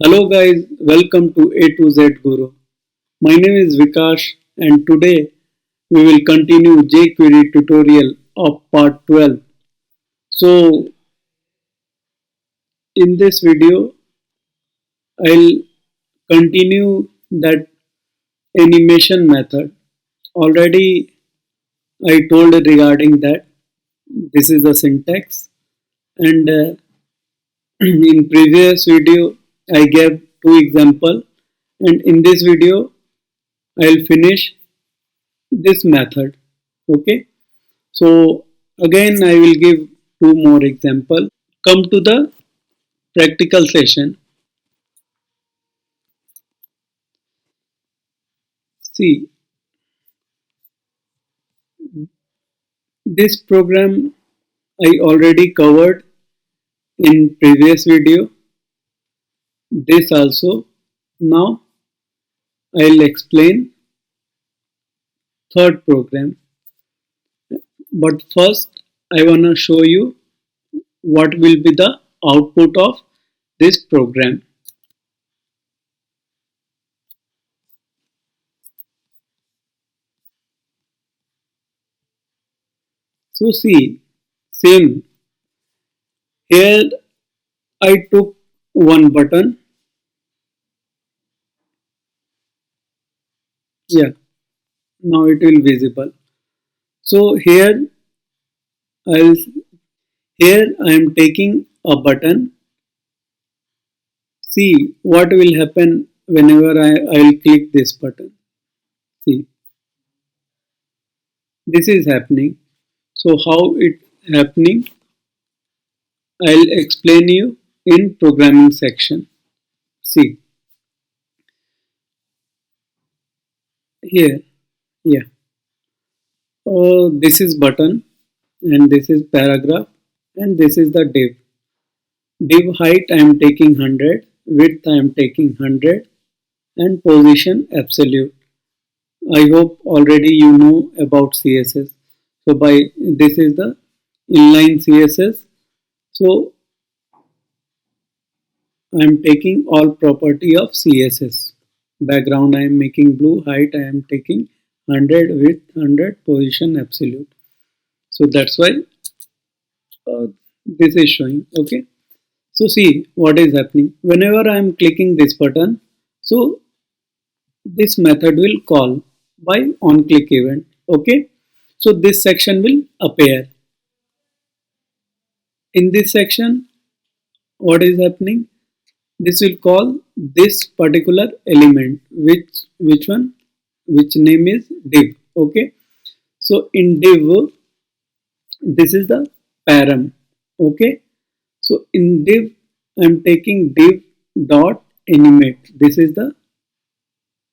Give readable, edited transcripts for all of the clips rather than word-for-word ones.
Hello guys, welcome to A to Z Guru. My name is Vikash and today we will continue Jquery tutorial of part 12. So in this video I'll continue that animation method. Already I told regarding that this is the syntax and in previous video I gave two example and in this video I'll finish this method. Okay. So again I will give two more example. Come to the practical session. See, this program I already covered in previous video. This also. Now I'll explain third program. But first I wanna show you what will be the output of this program. So see, same here I took one button. Yeah, now it will visible. So I'll here I am taking a button. See what will happen whenever I'll click this button. See, this is happening. So how it happening? I'll explain you in programming section. See here, yeah. Oh, this is button and this is paragraph and this is the div. Div height I am taking 100, width I am taking 100 and position absolute. I hope already you know about CSS. So by this is the inline CSS. So I am taking all property of CSS. Background I am making blue, height I am taking 100, width 100, position absolute. So that's why this is showing. Okay. So see what is happening. Whenever I am clicking this button, so this method will call by on click event. Okay. So this section will appear. In this section, what is happening? This will call this particular element, which one? Which name is div. Okay. So in div, this is the param. Okay. So in div, I am taking div dot animate. This is the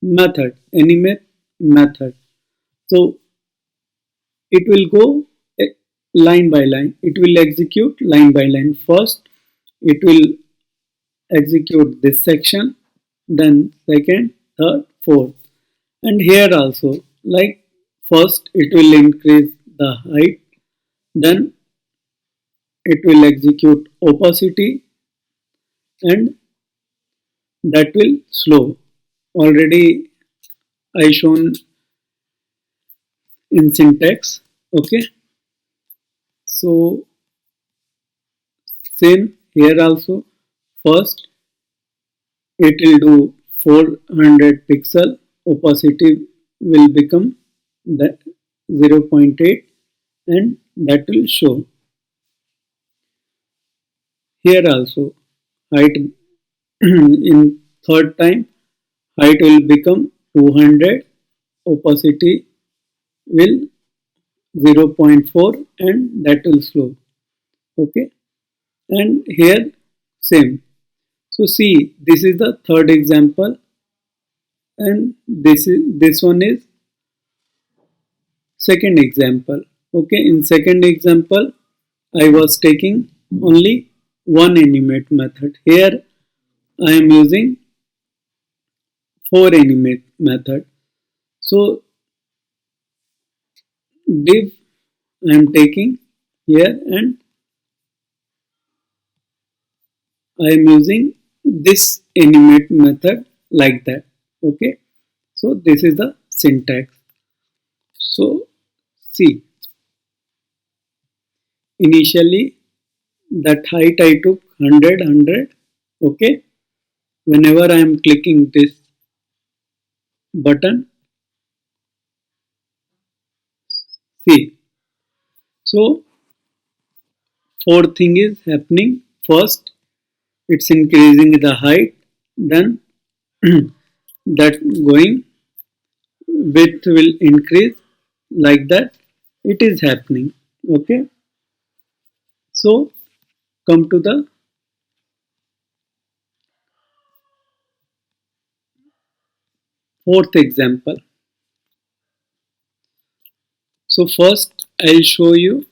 method, animate method. So it will go line by line. It will execute line by line. First, it will execute this section, then second, third, fourth. And here also, like first it will increase the height, then it will execute opacity and that will slow. Already I shown in syntax. Okay. So same here also. First it will do 400 pixel, opacity will become that 0.8 and that will show. Here also height in third time height will become 200, opacity will 0.4 and that will slow. Okay, and here same. So see, this is the third example and this one is second example. Okay, in second example I was taking only one animate method. Here I am using four animate method. So div I am taking here and I am using this animate method like that. Okay, so this is the syntax. So see, initially that height I took 100. Okay, whenever I am clicking this button, see, so four thing is happening. First, it's increasing the height, then that going width will increase, like that it is happening. Okay, so come to the fourth example. So first I'll show you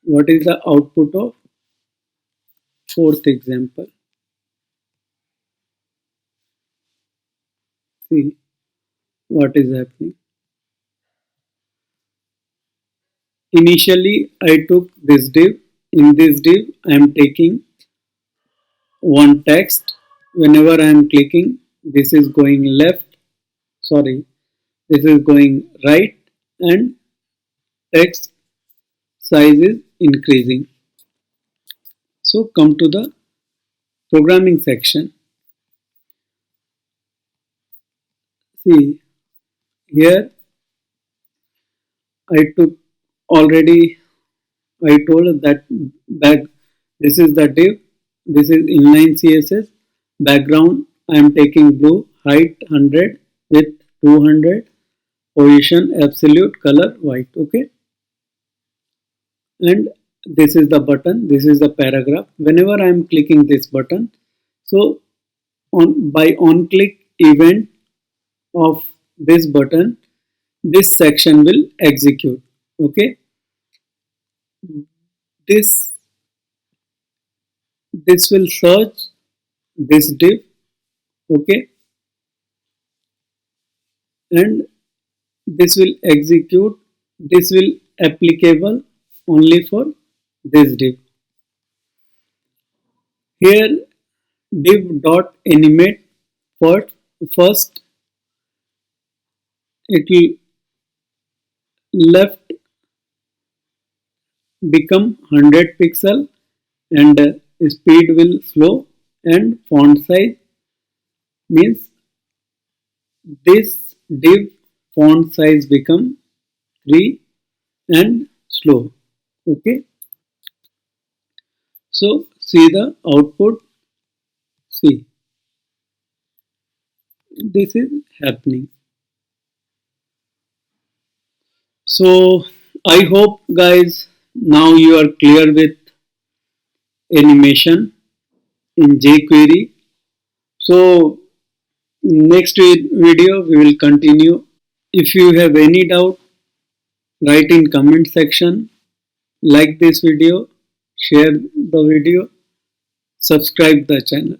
what is the output of fourth example. See what is happening. Initially I took this div. In this div I am taking one text. Whenever I am clicking, this is going left, sorry, this is going right, and text size is increasing. So come to the programming section. See here I took already, I told that back, this is the div, this is inline CSS, background I am taking blue, height 100, width 200, position absolute, color white. Okay, and this is the button, this is the paragraph. Whenever I am clicking this button, so on by on click event of this button, this section will execute. Okay, this this will search this div. Okay, and this will execute, this will applicable only for this div. Here div dot animate, first it will left become 100 pixel, and speed will slow, and font size means this div font size become 3 and slow. Okay, so see the output. See, this is happening. So I hope guys now you are clear with animation in jQuery. So next video we will continue. If you have any doubt, write in comment section, like this video, share the video, subscribe the channel.